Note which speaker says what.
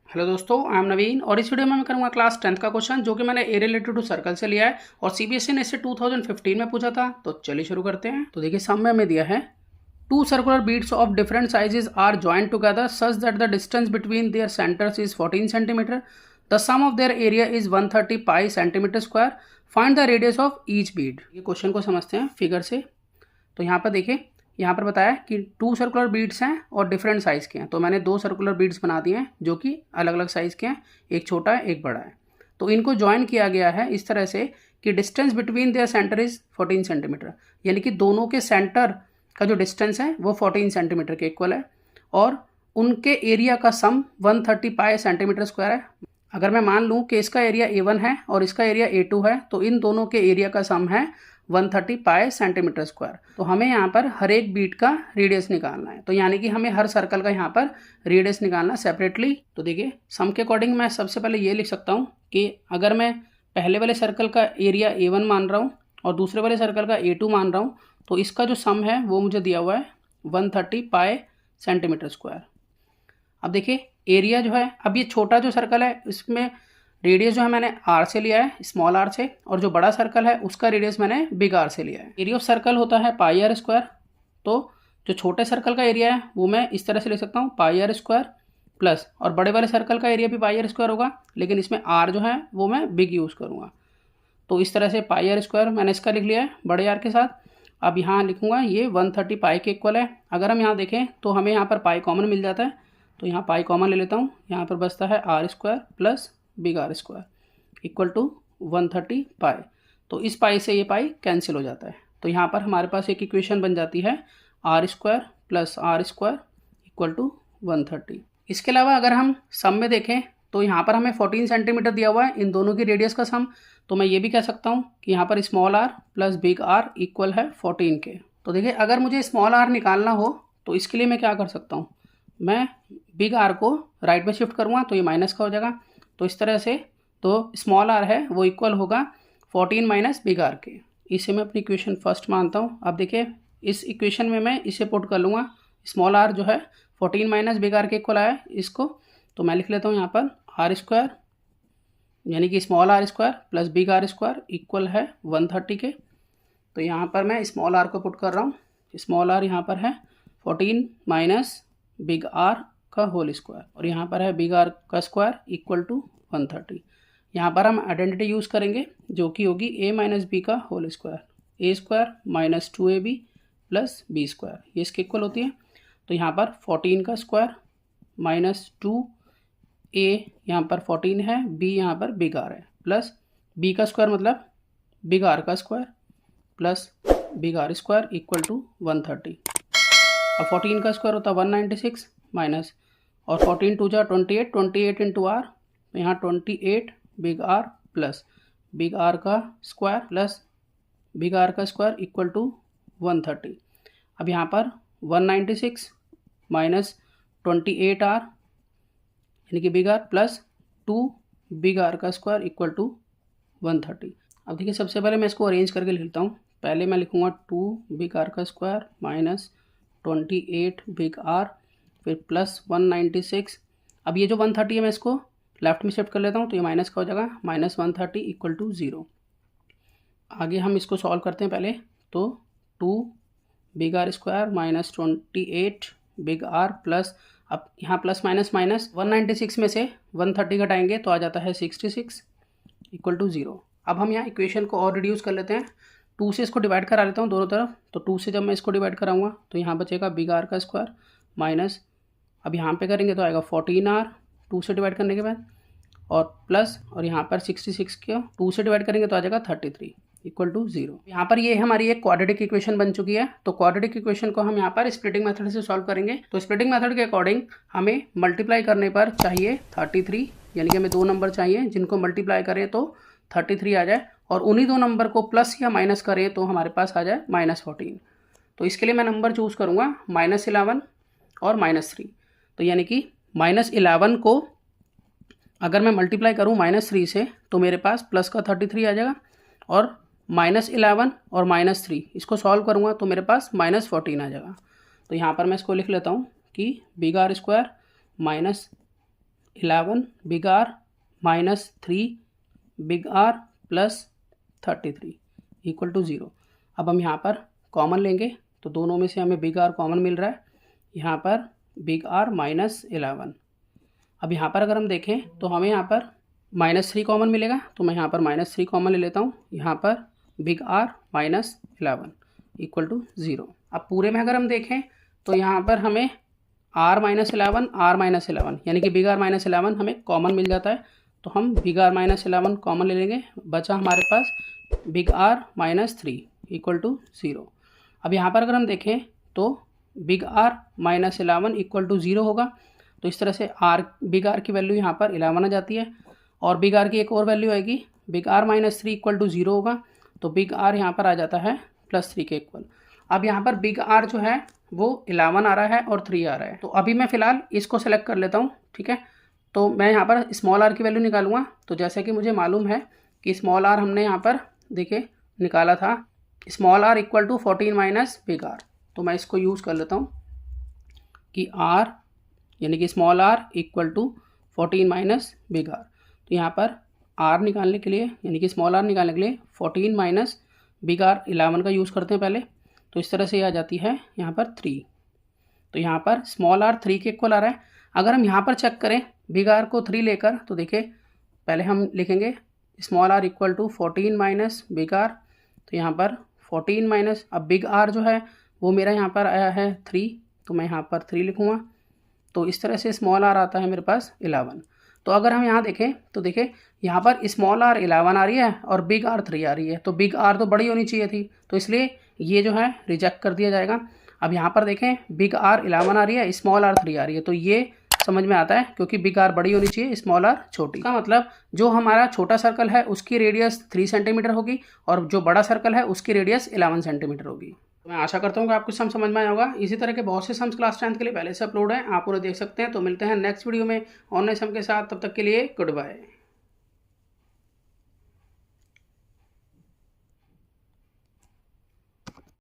Speaker 1: Hello दोस्तों, I am नवीन और इस वीडियो में मैं करूंगा क्लास 10th का क्वेश्चन जो कि मैंने ए रिलेटेड टू सर्कल से लिया है और सीबीएसई ने इसे 2015 में पूछा था। तो चलिए शुरू करते हैं। तो देखिए सामने हमें दिया है two circular beads of different sizes are joint together such that the distance between their centres is 14 centimetre. The sum of their area is 130 pi centimetre square. Find the radius of each bead. ये question को समझते हैं figure से। तो यहाँ पर देखिए, यहाँ पर बताया कि टू सर्कुलर बीड्स हैं और डिफरेंट साइज़ के हैं। तो मैंने दो सर्कुलर बीड्स बना दिए हैं जो कि अलग अलग साइज़ के हैं, एक छोटा है एक बड़ा है। तो इनको ज्वाइन किया गया है इस तरह से कि distance between there centre is 14 centimetre, यानी कि दोनों के सेंटर का जो डिस्टेंस है वो 14 सेंटीमीटर के इक्वल है और उनके एरिया का सम 130 पाई सेंटीमीटर स्क्वायर है। अगर मैं मान लूँ कि इसका एरिया A1 है और इसका एरिया A2 है तो इन दोनों के एरिया का सम है 130 पाई सेंटीमीटर स्क्वायर। तो हमें यहाँ पर हर एक बीट का रेडियस निकालना है। तो यानी कि हमें हर सर्कल का यहाँ पर रेडियस निकालना सेपरेटली। तो देखिए सम के अकॉर्डिंग मैं सबसे पहले ये लिख सकता हूँ कि अगर मैं पहले वाले सर्कल का एरिया A1 मान रहा हूँ और दूसरे वाले सर्कल का A2 मान रहा हूँ तो इसका जो सम है वो मुझे दिया हुआ है 130 पाई सेंटीमीटर स्क्वायर। अब देखिए एरिया जो है, अब ये छोटा जो सर्कल है इसमें रेडियस जो है मैंने आर से लिया है, स्मॉल आर से, और जो बड़ा सर्कल है उसका रेडियस मैंने बिग आर से लिया है। एरिया ऑफ सर्कल होता है पाई आर स्क्वायर। तो जो छोटे सर्कल का एरिया है वो मैं इस तरह से लिख सकता हूँ पाई आर स्क्वायर प्लस, और बड़े वाले सर्कल का एरिया भी पाई आर स्क्वायर होगा लेकिन इसमें आर जो है वो मैं बिग यूज़ करूँगा। तो इस तरह से पाई आर स्क्वायर मैंने इसका लिख लिया है बड़े आर के साथ। अब यहाँ लिखूँगा ये 130 पाई के इक्वल है। अगर हम यहाँ देखें तो हमें यहाँ पर पाई कॉमन मिल जाता है, तो यहाँ पाई कॉमन ले लेता हूँ। यहाँ पर बचता है r square plus big R square equal to 130 pi. तो इस पाई से ये पाई कैंसिल हो जाता है। तो यहाँ पर हमारे पास एक इक्वेशन बन जाती है r square plus r square equal to 130। इसके अलावा अगर हम सम में देखें तो यहाँ पर हमें 14 सेंटीमीटर दिया हुआ है इन दोनों की रेडियस का सम। तो मैं ये भी कह सकता हूँ कि यहाँ पर small r plus big R equal है 14 के। तो देखिए अगर मुझे स्मॉल आर निकालना हो तो इसके लिए मैं क्या कर सकता हूँ, मैं बिग आर को राइट में शिफ्ट करूँगा तो ये माइनस का हो जाएगा। तो इस तरह से तो स्मॉल आर है वो इक्वल होगा 14 माइनस बिग आर के। इसे मैं अपनी इक्वेशन फर्स्ट मानता हूँ। अब देखिए इस इक्वेशन में मैं इसे पुट कर लूँगा, स्मॉल आर जो है 14 माइनस बिग आर के इक्वल आया इसको। तो मैं लिख लेता हूँ यहाँ पर आर स्क्वायर, यानी कि small R square plus big R square equal है 130 के। तो यहाँ पर मैं स्मॉल आर को पुट कर रहा हूँ। स्मॉल आर यहाँ पर है 14 माइनस बिग आर का होल स्क्वायर और यहाँ पर है बिग आर का स्क्वायर इक्वल टू 130। यहाँ पर हम आइडेंटिटी यूज़ करेंगे जो कि होगी a माइनस बी का whole square, a square minus 2ab plus b square, ये इसके इक्वल होती है। तो यहाँ पर 14 का स्क्वायर माइनस 2a, यहाँ पर 14 है, b यहाँ पर बिग आर है, प्लस b का स्क्वायर मतलब बिग आर का square plus big R square equal to 130। अब 14 का स्क्वायर होता है 196 माइनस, और 14 टू जा 28, 28 इंटू आर, तो यहाँ 28 big R plus big R का स्क्वायर प्लस बिग आर का स्क्वायर इक्वल टू 130। अब यहाँ पर 196 माइनस 28 आर यानी कि big R plus 2 big R का स्क्वायर इक्वल टू 130। अब देखिए सबसे पहले मैं इसको अरेंज करके लिखता हूँ। पहले मैं लिखूँगा 2 बिग आर का स्क्वायर माइनस 28 बिग आर फिर प्लस 196। अब ये जो 130 है मैं इसको लेफ्ट में शिफ्ट कर लेता हूँ तो ये माइनस का हो जाएगा, माइनस 130 इक्वल टू 0। आगे हम इसको सॉल्व करते हैं पहले। तो 2 big R square minus 28 big R plus, अब यहाँ प्लस माइनस माइनस 196 में से 130 घटाएंगे तो आ जाता है 66 इक्वल टू 0। अब हम यहाँ इक्वेशन को और रिड्यूस कर लेते हैं। 2 से इसको डिवाइड करा लेता हूँ दोनों तरफ। तो 2 से जब मैं इसको डिवाइड कराऊंगा तो यहाँ बचेगा बिग आर का स्क्वायर माइनस, अब यहाँ पे करेंगे तो आएगा 14r 2 से डिवाइड करने के बाद, और प्लस, और यहाँ पर 66 को 2 से डिवाइड करेंगे तो आ जाएगा 33 इक्वल टू 0। यहाँ पर ये हमारी एक क्वाड्रेटिक इक्वेशन बन चुकी है। तो क्वाड्रेटिक इक्वेशन को हम यहाँ पर स्प्लिटिंग मेथड से सॉल्व करेंगे। तो स्प्लिटिंग मेथड के अकॉर्डिंग हमें मल्टीप्लाई करने पर चाहिए 33, यानी कि हमें 2 नंबर चाहिए जिनको मल्टीप्लाई करें तो 33 आ जाए, और उन्हीं 2 नंबर को प्लस या माइनस करें तो हमारे पास आ जाए -14। तो इसके लिए मैं नंबर चूज़ करूँगा -11 और -3। तो यानी कि -11 को अगर मैं मल्टीप्लाई करूँ -3 से तो मेरे पास प्लस का 33 आ जाएगा, और -11 और -3 इसको सॉल्व करूँगा तो मेरे पास -14 आ जाएगा। तो यहाँ पर मैं इसको लिख लेता हूँ कि big R square minus 11 big R minus 3 big R plus 33 equal to 0। अब हम यहाँ पर कॉमन लेंगे तो दोनों में से हमें बिग आर कॉमन मिल रहा है, यहाँ पर बिग आर माइनस 11। अब यहाँ पर अगर हम देखें तो हमें यहाँ पर -3 कॉमन मिलेगा, तो मैं यहाँ पर -3 कॉमन ले लेता हूँ। यहाँ पर big R minus 11 equal to 0। अब पूरे में अगर हम देखें तो यहाँ पर हमें r माइनस 11 यानी कि बिग आर माइनस 11 हमें कॉमन मिल जाता है, तो हम बिग आर माइनस 11 कॉमन ले लेंगे। बचा हमारे पास big R minus 3 equal to 0। अब यहाँ पर अगर हम देखें तो big R minus 11 equal to 0 होगा, तो इस तरह से बिग आर की वैल्यू यहाँ पर 11 आ जाती है। और बिग आर की एक और वैल्यू आएगी, big R minus 3 equal to 0 होगा, तो बिग आर यहाँ पर आ जाता है +3 के इक्वल। अब यहाँ पर बिग आर जो है वो 11 आ रहा है और 3 आ रहा है, तो अभी मैं फ़िलहाल इसको सेलेक्ट कर लेता हूँ, ठीक है। तो मैं यहाँ पर स्मॉल आर की वैल्यू निकालूंगा। तो जैसे कि मुझे मालूम है कि स्मॉल आर हमने यहाँ पर देखिए निकाला था, small R equal to 14 minus big R, तो मैं इसको यूज़ कर लेता हूँ कि आर यानी कि small R equal to 14 minus big R. तो यहाँ पर आर निकालने के लिए यानी कि स्मॉल आर निकालने के लिए 14 माइनस बिग आर 11 का यूज़ करते हैं पहले, तो इस तरह से आ जाती है यहाँ पर 3। तो यहाँ पर स्मॉल आर 3 के इक्वल आ रहा है। अगर हम यहाँ पर चेक करें बिग आर को 3 लेकर, तो देखिए पहले हम लिखेंगे small R equal to 14 minus big R, तो यहाँ पर 14 माइनस, अब बिग आर जो है वो मेरा यहाँ पर आया है 3, तो मैं यहाँ पर 3 लिखूँगा। तो इस तरह से स्मॉल आर आता है मेरे पास 11। तो अगर हम यहाँ देखें तो देखिए यहाँ पर स्मॉल आर 11 आ रही है और बिग आर 3 आ रही है, तो बिग आर तो बड़ी होनी चाहिए थी, तो इसलिए ये जो है रिजेक्ट कर दिया जाएगा। अब यहाँ पर देखें बिग आर 11 आ रही है, स्मॉल आर 3 आ रही है, तो ये समझ में आता है क्योंकि बिग आर बड़ी होनी चाहिए, स्मॉल आर छोटी। का मतलब जो हमारा छोटा सर्कल है उसकी रेडियस 3 सेंटीमीटर होगी और जो बड़ा सर्कल है उसकी रेडियस 11 सेंटीमीटर होगी। मैं आशा करता हूँ कि आपको सम समझ में आया होगा। इसी तरह के बहुत से सम्स क्लास 10th के लिए पहले से अपलोड हैं, आप उन्हें देख सकते हैं। तो मिलते हैं नेक्स्ट वीडियो में और नए सम के साथ, तब तक के लिए गुड बाय।